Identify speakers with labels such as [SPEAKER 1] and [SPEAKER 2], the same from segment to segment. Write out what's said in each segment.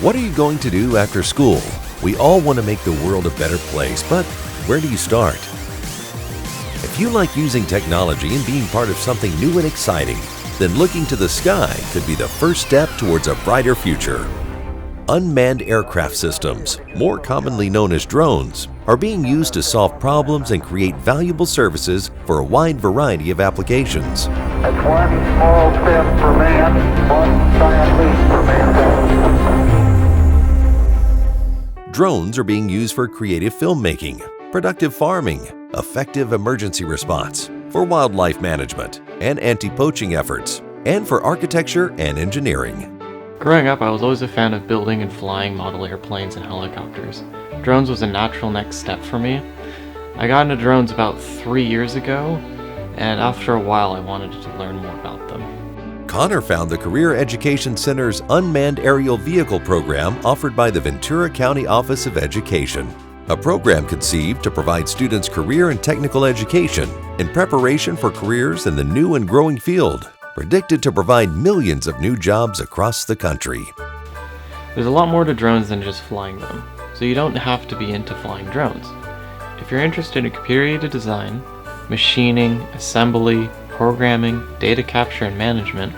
[SPEAKER 1] What are you going to do after school? We all want to make the world a better place, but where do you start? If you like using technology and being part of something new and exciting, then looking to the sky could be the first step towards a brighter future. Unmanned aircraft systems, more commonly known as drones, are being used to solve problems and create valuable services for a wide variety of applications.
[SPEAKER 2] That's one small step for man, one giant leap for mankind.
[SPEAKER 1] Drones are being used for creative filmmaking, productive farming, effective emergency response, for wildlife management and anti-poaching efforts, and for architecture and engineering.
[SPEAKER 3] Growing up, I was always a fan of building and flying model airplanes and helicopters. Drones was a natural next step for me. I got into drones about 3 years ago, and after a while I wanted to learn more about them.
[SPEAKER 1] Connor found the Career Education Center's Unmanned Aerial Vehicle program offered by the Ventura County Office of Education, a program conceived to provide students career and technical education in preparation for careers in the new and growing field, predicted to provide millions of new jobs across the country.
[SPEAKER 3] There's a lot more to drones than just flying them, so you don't have to be into flying drones. If you're interested in computer-aided design, machining, assembly, programming, data capture, and management,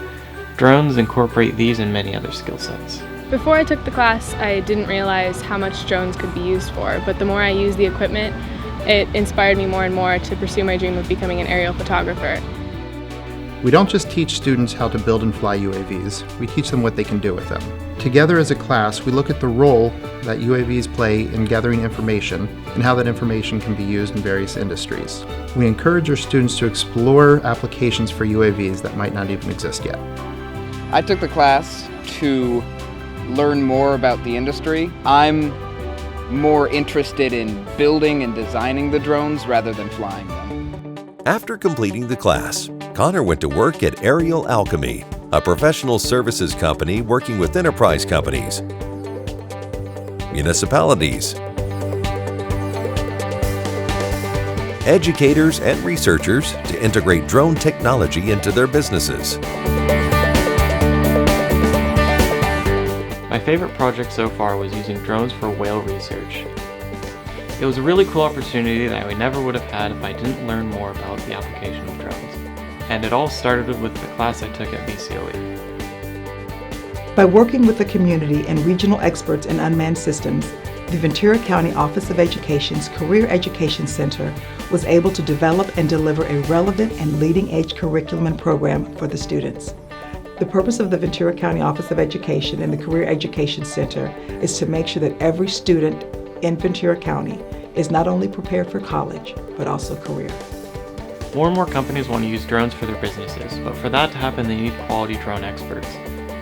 [SPEAKER 3] drones incorporate these and many other skill sets.
[SPEAKER 4] Before I took the class, I didn't realize how much drones could be used for, but the more I used the equipment, it inspired me more and more to pursue my dream of becoming an aerial photographer.
[SPEAKER 5] We don't just teach students how to build and fly UAVs, we teach them what they can do with them. Together as a class, we look at the role that UAVs play in gathering information and how that information can be used in various industries. We encourage our students to explore applications for UAVs that might not even exist yet.
[SPEAKER 6] I took the class to learn more about the industry. I'm more interested in building and designing the drones rather than flying them.
[SPEAKER 1] After completing the class, Connor went to work at Aerial Alchemy, a professional services company working with enterprise companies, municipalities, educators, and researchers to integrate drone technology into their businesses.
[SPEAKER 3] My favorite project so far was using drones for whale research. It was a really cool opportunity that I never would have had if I didn't learn more about the application of drones. And it all started with the class I took at VCOE.
[SPEAKER 7] By working with the community and regional experts in unmanned systems, the Ventura County Office of Education's Career Education Center was able to develop and deliver a relevant and leading-edge curriculum and program for the students. The purpose of the Ventura County Office of Education and the Career Education Center is to make sure that every student in Ventura County is not only prepared for college, but also career.
[SPEAKER 3] More and more companies want to use drones for their businesses, but for that to happen, they need quality drone experts.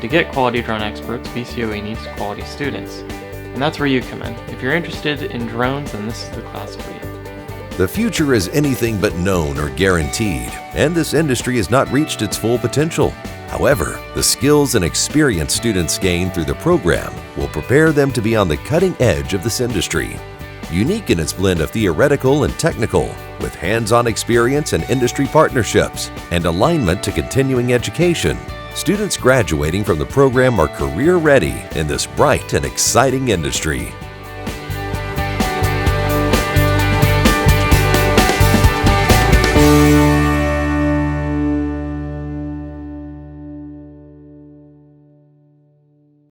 [SPEAKER 3] To get quality drone experts, VCOE needs quality students. And that's where you come in. If you're interested in drones, then this is the class for you.
[SPEAKER 1] The future is anything but known or guaranteed, and this industry has not reached its full potential. However, the skills and experience students gain through the program will prepare them to be on the cutting edge of this industry. Unique in its blend of theoretical and technical, with hands-on experience and industry partnerships, and alignment to continuing education, students graduating from the program are career-ready in this bright and exciting industry.